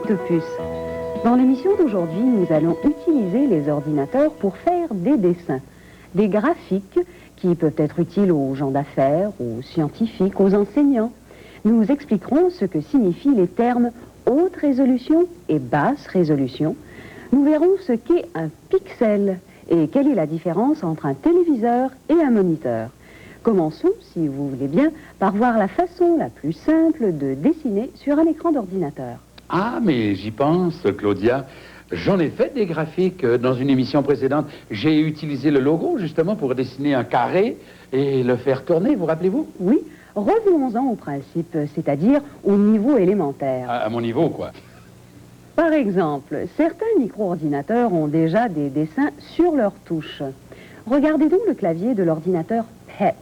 Octopus. Dans l'émission d'aujourd'hui, nous allons utiliser les ordinateurs pour faire des dessins, des graphiques qui peuvent être utiles aux gens d'affaires, aux scientifiques, aux enseignants. Nous expliquerons ce que signifient les termes haute résolution et basse résolution. Nous verrons ce qu'est un pixel et quelle est la différence entre un téléviseur et un moniteur. Commençons, si vous voulez bien, par voir la façon la plus simple de dessiner sur un écran d'ordinateur. Ah, mais j'y pense, Claudia. J'en ai fait des graphiques dans une émission précédente. J'ai utilisé le logo, justement, pour dessiner un carré et le faire tourner, vous rappelez-vous? Oui, revenons-en au principe, c'est-à-dire au niveau élémentaire. À mon niveau, quoi. Par exemple, certains micro-ordinateurs ont déjà des dessins sur leurs touches. Regardez donc le clavier de l'ordinateur PET.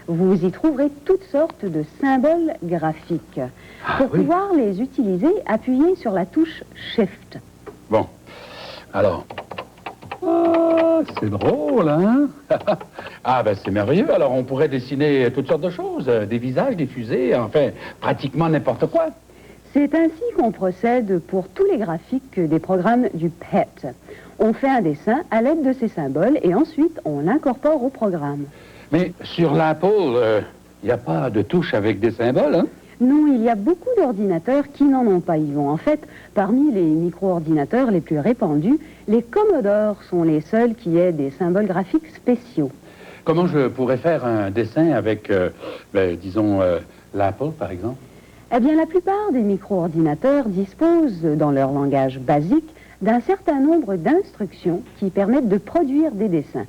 Vous y trouverez toutes sortes de symboles graphiques. Pour pouvoir les utiliser, appuyez sur la touche Shift. Bon, alors... Ah, c'est drôle, hein? Ah, ben c'est merveilleux. Alors, on pourrait dessiner toutes sortes de choses. Des visages, des fusées, enfin, pratiquement n'importe quoi. C'est ainsi qu'on procède pour tous les graphiques des programmes du PET. On fait un dessin à l'aide de ces symboles et ensuite on l'incorpore au programme. Mais sur l'Apple, il n'y a pas de touche avec des symboles, hein? Non, il y a beaucoup d'ordinateurs qui n'en ont pas, Yvon. En fait, parmi les micro-ordinateurs les plus répandus, les Commodore sont les seuls qui aient des symboles graphiques spéciaux. Comment je pourrais faire un dessin avec, disons, l'Apple, par exemple? Eh bien, la plupart des micro-ordinateurs disposent, dans leur langage basique, d'un certain nombre d'instructions qui permettent de produire des dessins.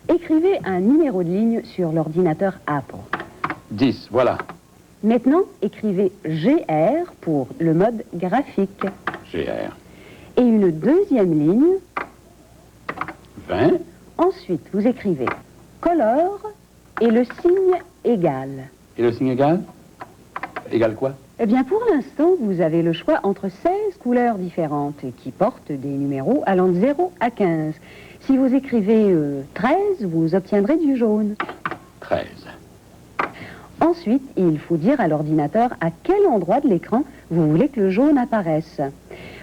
Écrivez un numéro de ligne sur l'ordinateur Apple. 10, voilà. Maintenant, écrivez GR pour le mode graphique. GR. Et une deuxième ligne. 20. Ensuite, vous écrivez color et le signe égal. Et le signe égal? Égal quoi? Eh bien, pour l'instant, vous avez le choix entre 16 couleurs différentes qui portent des numéros allant de 0 à 15. Si vous écrivez 13, vous obtiendrez du jaune. 13. Ensuite, il faut dire à l'ordinateur à quel endroit de l'écran vous voulez que le jaune apparaisse.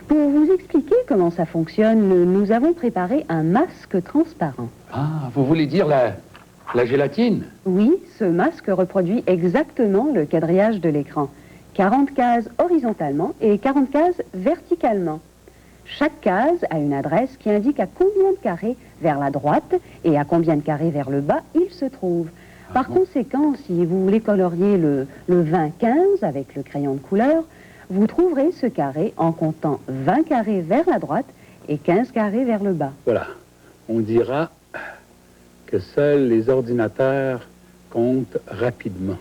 Pour vous expliquer comment ça fonctionne, nous avons préparé un masque transparent. Ah, vous voulez dire la gélatine? Oui, ce masque reproduit exactement le quadrillage de l'écran. 40 cases horizontalement et 40 cases verticalement. Chaque case a une adresse qui indique à combien de carrés vers la droite et à combien de carrés vers le bas il se trouve. Par conséquent, si vous voulez colorier le 20-15 avec le crayon de couleur, vous trouverez ce carré en comptant 20 carrés vers la droite et 15 carrés vers le bas. Voilà. On dira que seuls les ordinateurs comptent rapidement.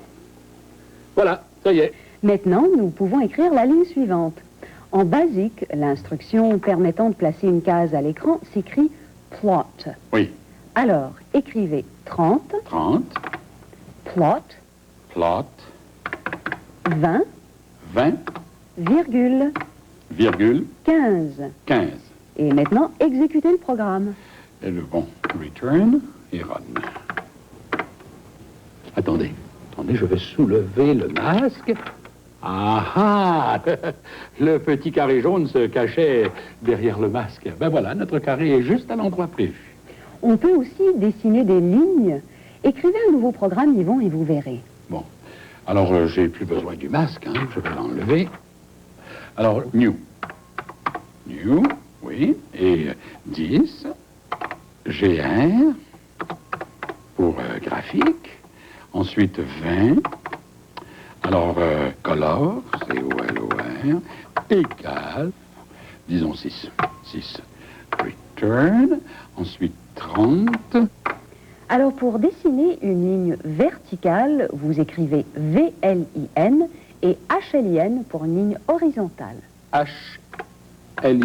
Voilà, ça y est. Maintenant, nous pouvons écrire la ligne suivante. En basique, l'instruction permettant de placer une case à l'écran s'écrit plot. Oui. Alors, écrivez 30. 30. Plot. Plot. 20. 20. Virgule. Virgule. 15. 15. Et maintenant, exécutez le programme. Et le bon. Return et run. Attendez, je vais soulever le masque. Ah ah! Le petit carré jaune se cachait derrière le masque. Ben voilà, notre carré est juste à l'endroit prévu. On peut aussi dessiner des lignes. Écrivez un nouveau programme, Yvon, et vous verrez. Bon, alors j'ai plus besoin du masque, hein. Je vais l'enlever. Alors, new. New, oui, et 10. GR pour graphique. Ensuite, 20. Alors, color, C-O-L-O-R, égal, disons 6. 6. Return, ensuite 30. Alors, pour dessiner une ligne verticale, vous écrivez V-L-I-N et H-L-I-N pour une ligne horizontale. H-L-I-N.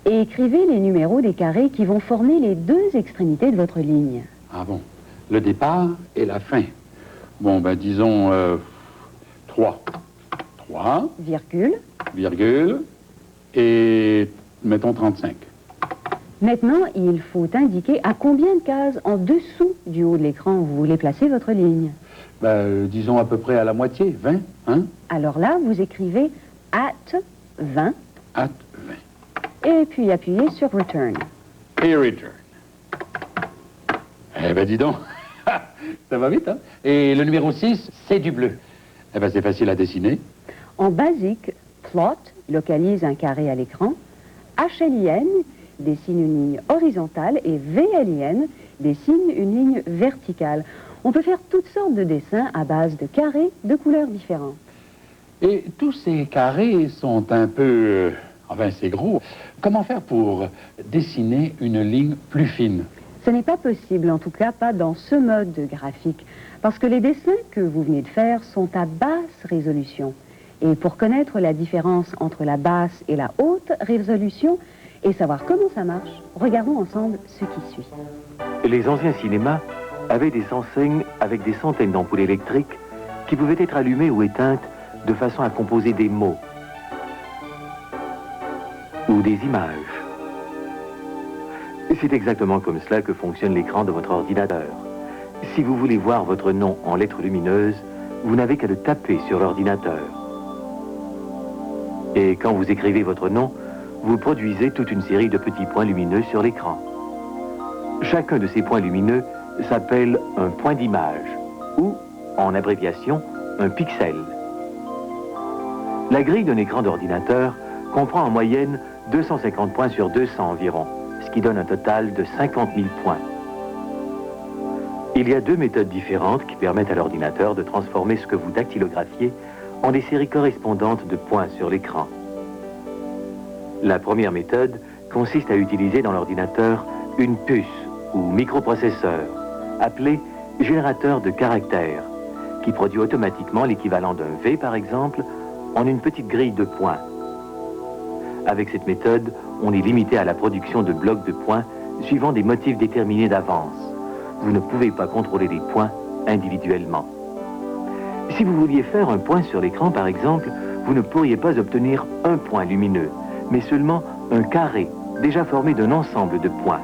Et écrivez les numéros des carrés qui vont former les deux extrémités de votre ligne. Ah bon, le départ et la fin. Bon, ben disons 3. 3. Virgule. Virgule. Et mettons 35. Maintenant, il faut indiquer à combien de cases en dessous du haut de l'écran vous voulez placer votre ligne. Ben, disons à peu près à la moitié, 20, hein? Alors là, vous écrivez at 20 at 20. Et puis appuyez sur Return. Et return. Eh ben dis donc, ça va vite, hein? Et le numéro 6, c'est du bleu. Eh ben c'est facile à dessiner. En basique, Plot localise un carré à l'écran, HLIN dessine une ligne horizontale et VLIN dessine une ligne verticale. On peut faire toutes sortes de dessins à base de carrés de couleurs différentes. Et tous ces carrés sont un peu... enfin, c'est gros. Comment faire pour dessiner une ligne plus fine? Ce n'est pas possible, en tout cas pas dans ce mode graphique, parce que les dessins que vous venez de faire sont à basse résolution. Et pour connaître la différence entre la basse et la haute résolution et savoir comment ça marche, regardons ensemble ce qui suit. Les anciens cinémas avaient des enseignes avec des centaines d'ampoules électriques qui pouvaient être allumées ou éteintes de façon à composer des mots ou des images. C'est exactement comme cela que fonctionne l'écran de votre ordinateur. Si vous voulez voir votre nom en lettres lumineuses, vous n'avez qu'à le taper sur l'ordinateur. Et quand vous écrivez votre nom, vous produisez toute une série de petits points lumineux sur l'écran. Chacun de ces points lumineux s'appelle un point d'image, ou, en abréviation, un pixel. La grille d'un écran d'ordinateur comprend en moyenne 250 points sur 200 environ, ce qui donne un total de 50 000 points. Il y a deux méthodes différentes qui permettent à l'ordinateur de transformer ce que vous dactylographiez en des séries correspondantes de points sur l'écran. La première méthode consiste à utiliser dans l'ordinateur une puce ou microprocesseur, appelé générateur de caractères, qui produit automatiquement l'équivalent d'un V par exemple, en une petite grille de points. Avec cette méthode, on est limité à la production de blocs de points suivant des motifs déterminés d'avance. Vous ne pouvez pas contrôler les points individuellement. Si vous vouliez faire un point sur l'écran, par exemple, vous ne pourriez pas obtenir un point lumineux, mais seulement un carré déjà formé d'un ensemble de points.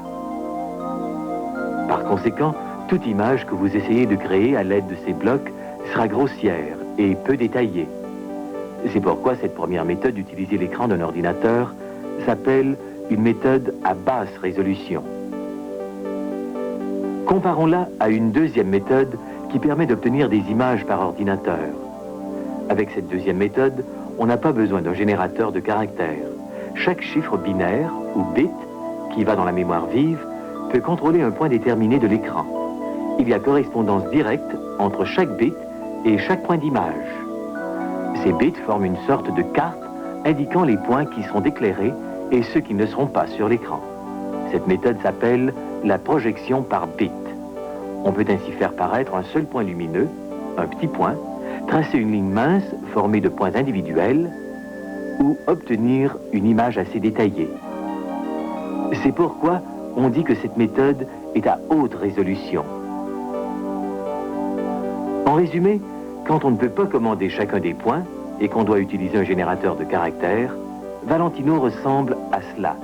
Par conséquent, toute image que vous essayez de créer à l'aide de ces blocs sera grossière et peu détaillée. C'est pourquoi cette première méthode d'utiliser l'écran d'un ordinateur s'appelle une méthode à basse résolution. Comparons-la à une deuxième méthode qui permet d'obtenir des images par ordinateur. Avec cette deuxième méthode, on n'a pas besoin d'un générateur de caractères. Chaque chiffre binaire, ou bit, qui va dans la mémoire vive, peut contrôler un point déterminé de l'écran. Il y a correspondance directe entre chaque bit et chaque point d'image. Ces bits forment une sorte de carte indiquant les points qui seront éclairés et ceux qui ne seront pas sur l'écran. Cette méthode s'appelle la projection par bit. On peut ainsi faire paraître un seul point lumineux, un petit point, tracer une ligne mince formée de points individuels ou obtenir une image assez détaillée. C'est pourquoi on dit que cette méthode est à haute résolution. En résumé, quand on ne peut pas commander chacun des points et qu'on doit utiliser un générateur de caractères, Valentino ressemble à cela.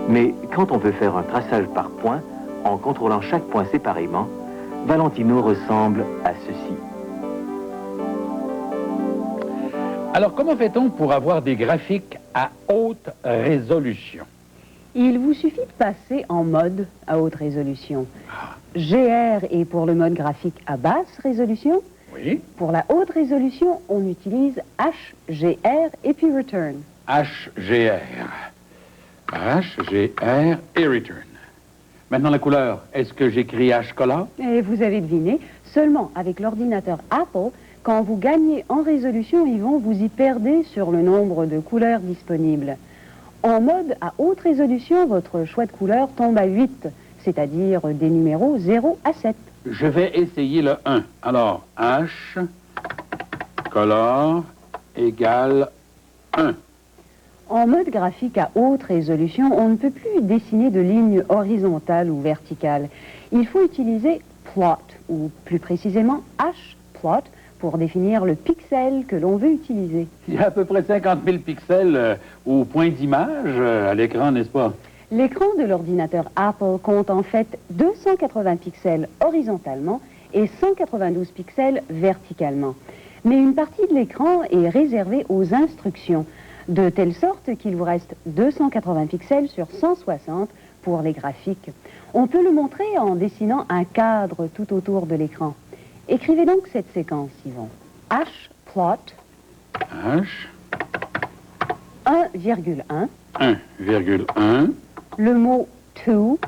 Mais quand on veut faire un traçage par points, en contrôlant chaque point séparément, Valentino ressemble à ceci. Alors, comment fait-on pour avoir des graphiques à haute résolution? Il vous suffit de passer en mode à haute résolution. GR est pour le mode graphique à basse résolution. Oui. Pour la haute résolution, on utilise HGR et puis Return. HGR. HGR et Return. Maintenant, la couleur. Est-ce que j'écris H-color? Et vous avez deviné, seulement avec l'ordinateur Apple, quand vous gagnez en résolution, Yvon, vous y perdez sur le nombre de couleurs disponibles. En mode à haute résolution, votre choix de couleur tombe à 8, c'est-à-dire des numéros 0 à 7. Je vais essayer le 1. Alors, H, color, égale 1. En mode graphique à haute résolution, on ne peut plus dessiner de lignes horizontales ou verticales. Il faut utiliser plot, ou plus précisément H-plot, pour définir le pixel que l'on veut utiliser. Il y a à peu près 50 000 pixels au point d'image à l'écran, n'est-ce pas? L'écran de l'ordinateur Apple compte en fait 280 pixels horizontalement et 192 pixels verticalement. Mais une partie de l'écran est réservée aux instructions. de telle sorte qu'il vous reste 280 pixels sur 160 pour les graphiques. On peut le montrer en dessinant un cadre tout autour de l'écran. Écrivez donc cette séquence, Yvon. H plot H 1,1, 1,1, le mot to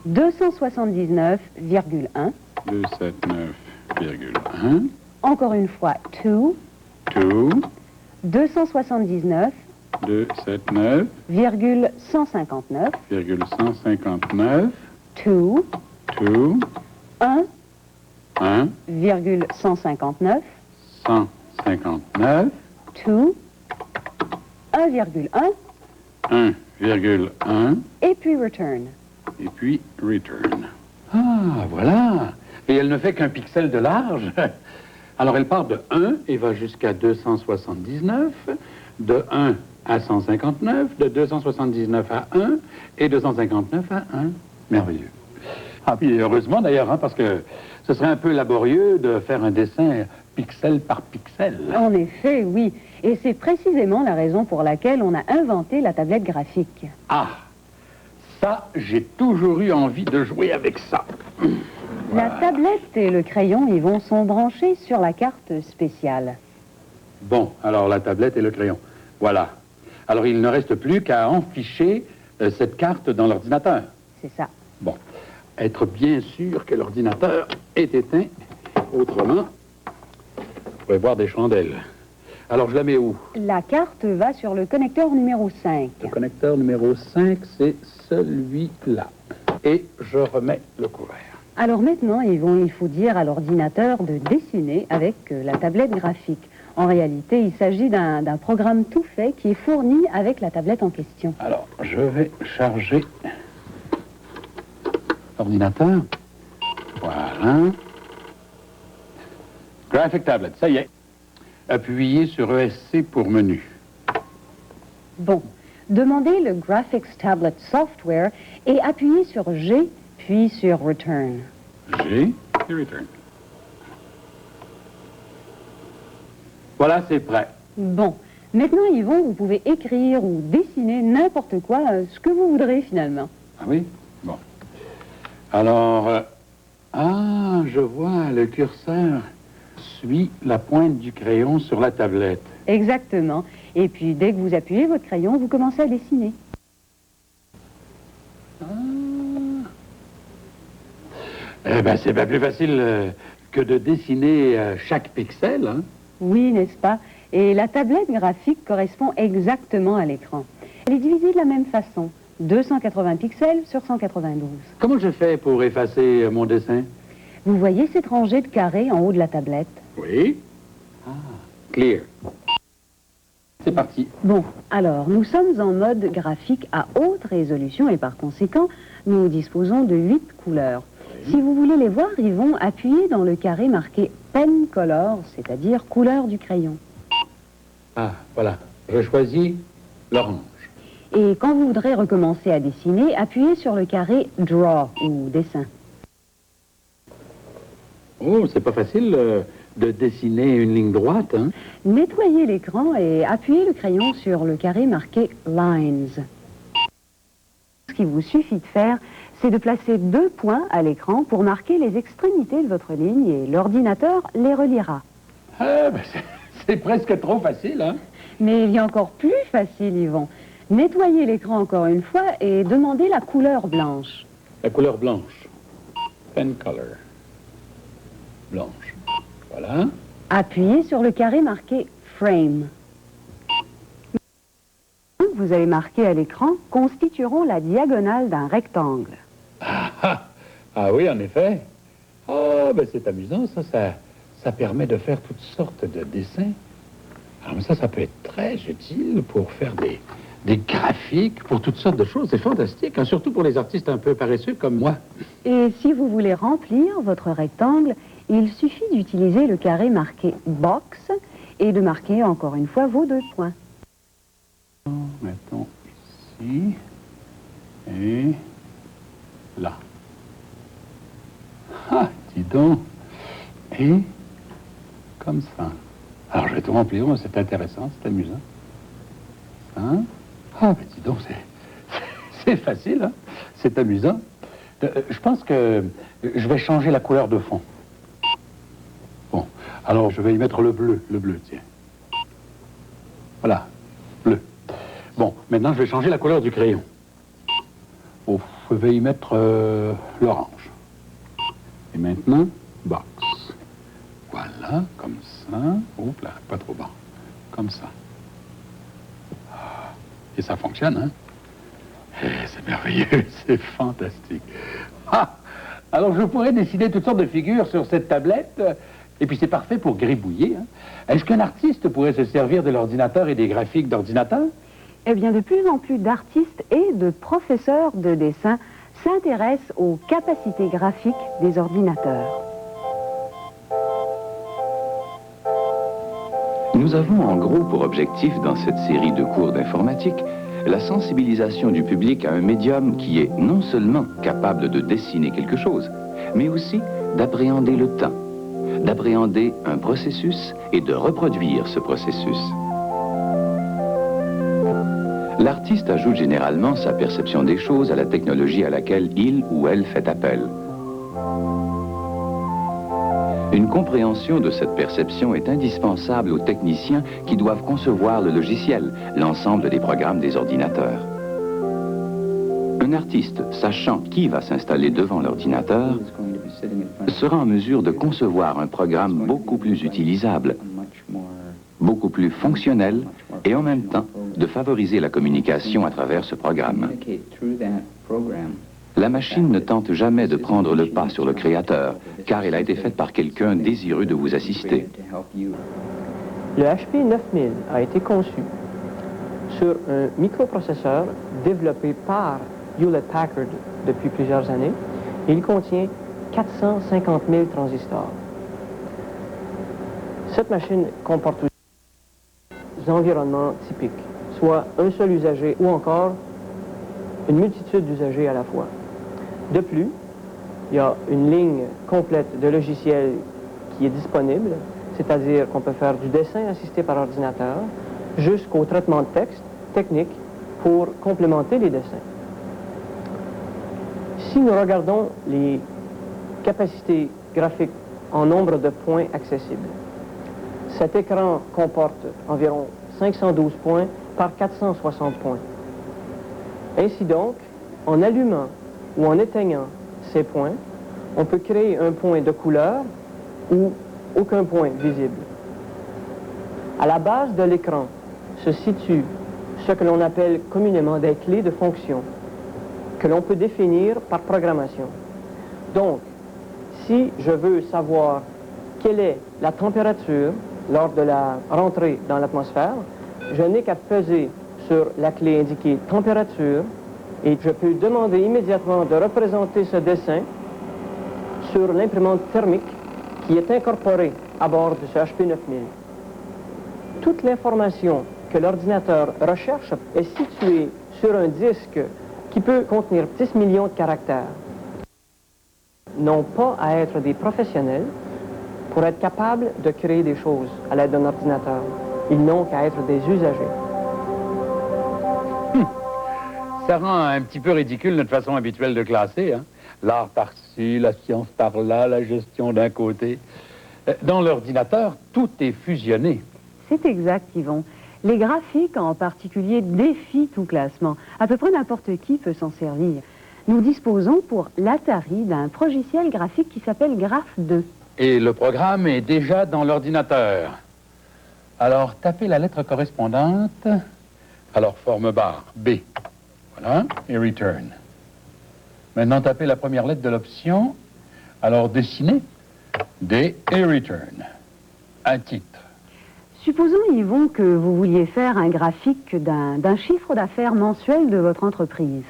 279,1, 279,1, encore une fois to to 279,159, 279,159, to to 1,159, 159, to 1,1 1,1, et puis return. et puis return. Ah, voilà. Et elle ne fait qu'un pixel de large. Alors elle part de 1 et va jusqu'à 279, de 1 à 159, de 279 à 1 et 259 à 1. Merveilleux. Ah, puis heureusement d'ailleurs, hein, parce que ce serait un peu laborieux de faire un dessin pixel par pixel. En effet, oui. Et c'est précisément la raison pour laquelle on a inventé la tablette graphique. Ah, ça, j'ai toujours eu envie de jouer avec ça. La tablette et le crayon, Yvon, sont branchés sur la carte spéciale. Bon, alors la tablette et le crayon. Voilà. Alors il ne reste plus qu'à enficher cette carte dans l'ordinateur. C'est ça. Bon, être bien sûr que l'ordinateur est éteint. Autrement, on pourrait voir des chandelles. Alors je la mets où? La carte va sur le connecteur numéro 5. Le connecteur numéro 5, c'est celui-là. Et je remets le couvert. Alors maintenant, Yvon, il faut dire à l'ordinateur de dessiner avec la tablette graphique. En réalité, il s'agit d'un programme tout fait qui est fourni avec la tablette en question. Alors, je vais charger l'ordinateur. Voilà. Graphic Tablet, ça y est. Appuyez sur ESC pour menu. Bon, demandez le Graphics Tablet Software et appuyez sur G, puis sur Return. G et Return. Voilà, c'est prêt. Bon, maintenant, Yvon, vous pouvez écrire ou dessiner n'importe quoi, ce que vous voudrez finalement. Ah oui? Bon. Alors, ah, je vois, le curseur suit la pointe du crayon sur la tablette. Exactement. Et puis, dès que vous appuyez votre crayon, vous commencez à dessiner. Ah. Eh bien, c'est bien plus facile que de dessiner chaque pixel, hein? Oui, n'est-ce pas? Et la tablette graphique correspond exactement à l'écran. Elle est divisée de la même façon, 280 pixels sur 192. Comment je fais pour effacer mon dessin? Vous voyez cette rangée de carrés en haut de la tablette? Oui. Ah, clear. C'est parti. Bon, alors, nous sommes en mode graphique à haute résolution et par conséquent, nous disposons de 8 couleurs. Si vous voulez les voir, ils vont appuyer dans le carré marqué Pen Color, c'est-à-dire couleur du crayon. Ah, voilà. Je choisis l'orange. Et quand vous voudrez recommencer à dessiner, appuyez sur le carré Draw ou dessin. Oh, c'est pas facile de dessiner une ligne droite, hein? Nettoyez l'écran et appuyez le crayon sur le carré marqué Lines. Ce qu'il vous suffit de faire, c'est de placer 2 points à l'écran pour marquer les extrémités de votre ligne et l'ordinateur les reliera. Ah, ben c'est presque trop facile, hein? Mais il y a encore plus facile, Yvon. Nettoyez l'écran encore une fois et demandez la couleur blanche. La couleur blanche. Pen color. Blanche. Voilà. Appuyez sur le carré marqué Frame. Vous avez marqué à l'écran constitueront la diagonale d'un rectangle. Ah oui, en effet. Oh, ben c'est amusant, ça permet de faire toutes sortes de dessins. Alors ça peut être très utile pour faire des graphiques, pour toutes sortes de choses. C'est fantastique, hein, surtout pour les artistes un peu paresseux comme moi. Et si vous voulez remplir votre rectangle, il suffit d'utiliser le carré marqué Box et de marquer encore une fois vos 2 points. Mettons ici et là. Ah, dis donc. Et, comme ça. Alors, je vais tout remplir, c'est intéressant, c'est amusant. Hein? Ah, mais dis donc, c'est facile, hein? C'est amusant. Je pense que je vais changer la couleur de fond. Bon, alors je vais y mettre le bleu, tiens. Voilà, bleu. Bon, maintenant je vais changer la couleur du crayon. Oh, je vais y mettre l'orange. Et maintenant, box. Voilà, comme ça. Oups là, pas trop bas. Comme ça. Et ça fonctionne, hein? C'est merveilleux, c'est fantastique. Ah! Alors je pourrais dessiner toutes sortes de figures sur cette tablette, et puis c'est parfait pour gribouiller. Hein? Est-ce qu'un artiste pourrait se servir de l'ordinateur et des graphiques d'ordinateur? Eh bien, de plus en plus d'artistes et de professeurs de dessin s'intéressent aux capacités graphiques des ordinateurs. Nous avons en gros pour objectif dans cette série de cours d'informatique la sensibilisation du public à un médium qui est non seulement capable de dessiner quelque chose, mais aussi d'appréhender le temps, d'appréhender un processus et de reproduire ce processus. L'artiste ajoute généralement sa perception des choses à la technologie à laquelle il ou elle fait appel. Une compréhension de cette perception est indispensable aux techniciens qui doivent concevoir le logiciel, l'ensemble des programmes des ordinateurs. Un artiste, sachant qui va s'installer devant l'ordinateur, sera en mesure de concevoir un programme beaucoup plus utilisable, beaucoup plus fonctionnel et en même temps de favoriser la communication à travers ce programme. La machine ne tente jamais de prendre le pas sur le créateur, car elle a été faite par quelqu'un désireux de vous assister. Le HP 9000 a été conçu sur un microprocesseur développé par Hewlett-Packard depuis plusieurs années. Et il contient 450 000 transistors. Cette machine comporte aussi des environnements typiques, soit un seul usager ou encore une multitude d'usagers à la fois. De plus, il y a une ligne complète de logiciels qui est disponible, c'est-à-dire qu'on peut faire du dessin assisté par ordinateur jusqu'au traitement de texte technique pour complémenter les dessins. Si nous regardons les capacités graphiques en nombre de points accessibles, cet écran comporte environ 512 points par 460 points. Ainsi donc, en allumant ou en éteignant ces points, on peut créer un point de couleur ou aucun point visible. À la base de l'écran se situe ce que l'on appelle communément des clés de fonction, que l'on peut définir par programmation. Donc, si je veux savoir quelle est la température lors de la rentrée dans l'atmosphère, je n'ai qu'à peser sur la clé indiquée température et je peux demander immédiatement de représenter ce dessin sur l'imprimante thermique qui est incorporée à bord de ce HP 9000. Toute l'information que l'ordinateur recherche est située sur un disque qui peut contenir 10 millions de caractères. N'ont pas à être des professionnels pour être capables de créer des choses à l'aide d'un ordinateur. Ils n'ont qu'à être des usagers. Ça rend un petit peu ridicule notre façon habituelle de classer, hein? L'art par-ci, la science par-là, la gestion d'un côté. Dans l'ordinateur, tout est fusionné. C'est exact, Yvon. Les graphiques, en particulier, défient tout classement. À peu près n'importe qui peut s'en servir. Nous disposons pour l'Atari d'un logiciel graphique qui s'appelle Graph 2. Et le programme est déjà dans l'ordinateur. Alors, tapez la lettre correspondante. Alors, forme barre, B. Voilà, et return. Maintenant, tapez la première lettre de l'option. Alors, dessinez D et return. Un titre. Supposons, Yvon, que vous vouliez faire un graphique d'un chiffre d'affaires mensuel de votre entreprise.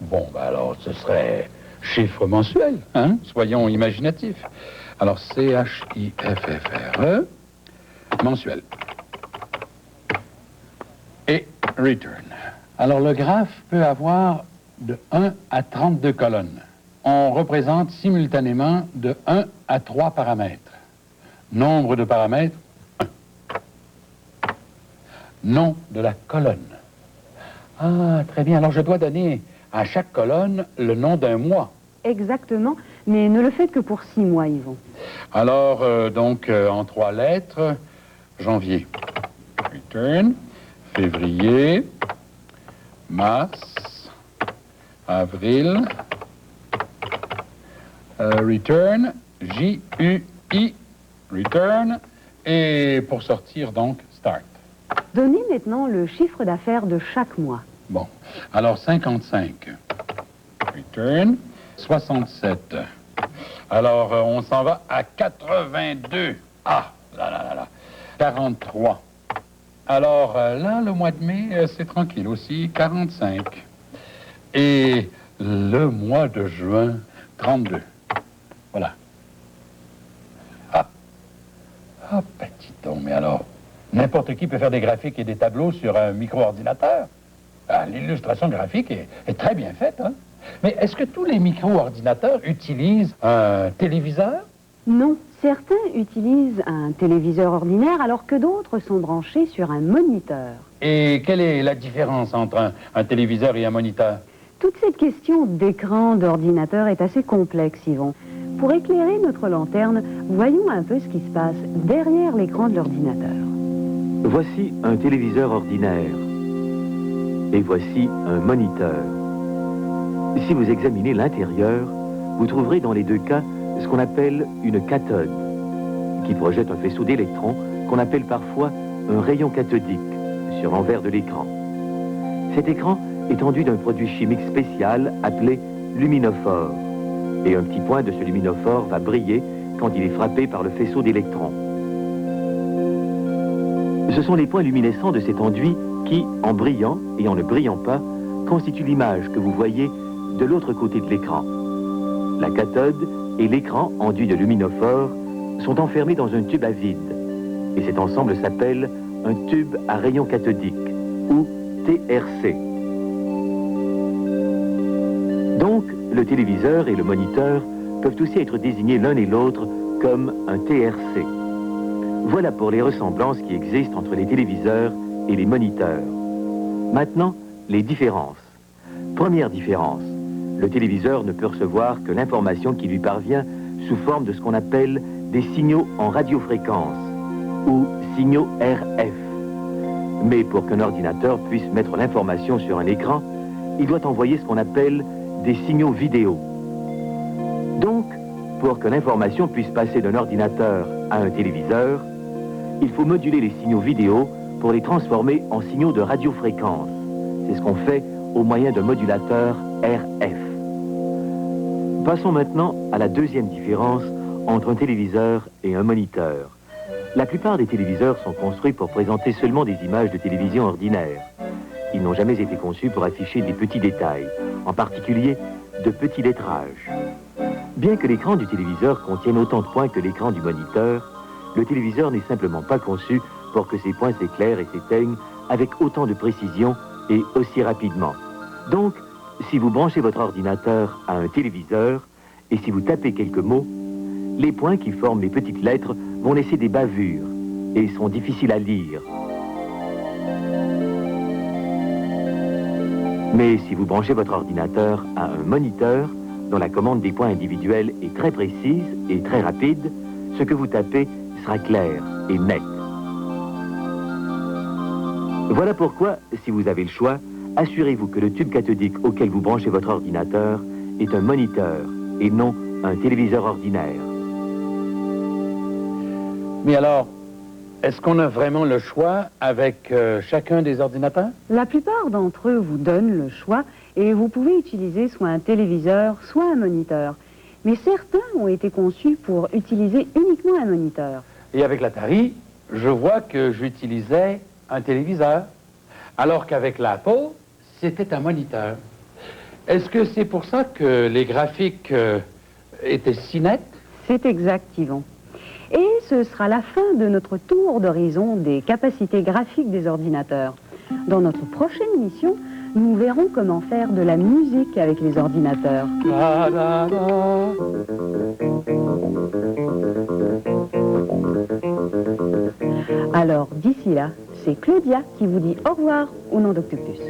Bon, ben alors, ce serait chiffre mensuel, hein? Soyons imaginatifs. Alors, C-H-I-F-F-R-E, mensuel. Et return. Alors, le graphe peut avoir de 1 à 32 colonnes. On représente simultanément de 1 à 3 paramètres. Nombre de paramètres, 1. Nom de la colonne. Ah, très bien. Alors, je dois donner à chaque colonne le nom d'un mois. Exactement, mais ne le faites que pour 6 mois, Yvon. Alors, en 3 lettres, janvier, return, février, mars, avril, return, J-U-I, return, et pour sortir, donc, start. Donnez maintenant le chiffre d'affaires de chaque mois. Bon, alors 55, return, 67. Alors, on s'en va à 82. Ah, là, là, là, là. 43. Alors, là, le mois de mai, c'est tranquille aussi, 45. Et le mois de juin, 32. Voilà. Ah, petit don, mais alors, n'importe qui peut faire des graphiques et des tableaux sur un micro-ordinateur. Ah, l'illustration graphique est très bien faite, hein? Mais est-ce que tous les micro-ordinateurs utilisent un téléviseur? Non, certains utilisent un téléviseur ordinaire alors que d'autres sont branchés sur un moniteur. Et quelle est la différence entre un téléviseur et un moniteur? Toute cette question d'écran, d'ordinateur est assez complexe, Yvon. Pour éclairer notre lanterne, voyons un peu ce qui se passe derrière l'écran de l'ordinateur. Voici un téléviseur ordinaire. Et voici un moniteur. Si vous examinez l'intérieur, vous trouverez dans les deux cas ce qu'on appelle une cathode, qui projette un faisceau d'électrons qu'on appelle parfois un rayon cathodique sur l'envers de l'écran. Cet écran est enduit d'un produit chimique spécial appelé luminophore. Et un petit point de ce luminophore va briller quand il est frappé par le faisceau d'électrons. Ce sont les points luminescents de cet enduit qui, en brillant et en ne brillant pas, constituent l'image que vous voyez de l'autre côté de l'écran. La cathode et l'écran enduit de luminophore sont enfermés dans un tube à vide. Et cet ensemble s'appelle un tube à rayon cathodique, ou TRC. Donc, le téléviseur et le moniteur peuvent aussi être désignés l'un et l'autre comme un TRC. Voilà pour les ressemblances qui existent entre les téléviseurs et les moniteurs. Maintenant, les différences. Première différence, le téléviseur ne peut recevoir que l'information qui lui parvient sous forme de ce qu'on appelle des signaux en radiofréquence, ou signaux RF. Mais pour qu'un ordinateur puisse mettre l'information sur un écran, il doit envoyer ce qu'on appelle des signaux vidéo. Donc, pour que l'information puisse passer d'un ordinateur à un téléviseur, il faut moduler les signaux vidéo pour les transformer en signaux de radiofréquence. C'est ce qu'on fait au moyen d'un modulateur RF. Passons maintenant à la deuxième différence entre un téléviseur et un moniteur. La plupart des téléviseurs sont construits pour présenter seulement des images de télévision ordinaires. Ils n'ont jamais été conçus pour afficher des petits détails, en particulier de petits lettrages. Bien que l'écran du téléviseur contienne autant de points que l'écran du moniteur, le téléviseur n'est simplement pas conçu pour que ses points s'éclairent et s'éteignent avec autant de précision et aussi rapidement. Donc, si vous branchez votre ordinateur à un téléviseur et si vous tapez quelques mots, les points qui forment les petites lettres vont laisser des bavures et sont difficiles à lire. Mais si vous branchez votre ordinateur à un moniteur, dont la commande des points individuels est très précise et très rapide, ce que vous tapez sera clair et net. Voilà pourquoi, si vous avez le choix, assurez-vous que le tube cathodique auquel vous branchez votre ordinateur est un moniteur et non un téléviseur ordinaire. Mais alors, est-ce qu'on a vraiment le choix avec chacun des ordinateurs? La plupart d'entre eux vous donnent le choix et vous pouvez utiliser soit un téléviseur, soit un moniteur. Mais certains ont été conçus pour utiliser uniquement un moniteur. Et avec l'Atari, je vois que j'utilisais un téléviseur, alors qu'avec l'Apple, c'était un moniteur. Est-ce que c'est pour ça que les graphiques étaient si nets? C'est exact, Yvon. Et ce sera la fin de notre tour d'horizon des capacités graphiques des ordinateurs. Dans notre prochaine émission, nous verrons comment faire de la musique avec les ordinateurs. La, la, la. Alors, d'ici là, c'est Claudia qui vous dit au revoir au nom d'Octopus.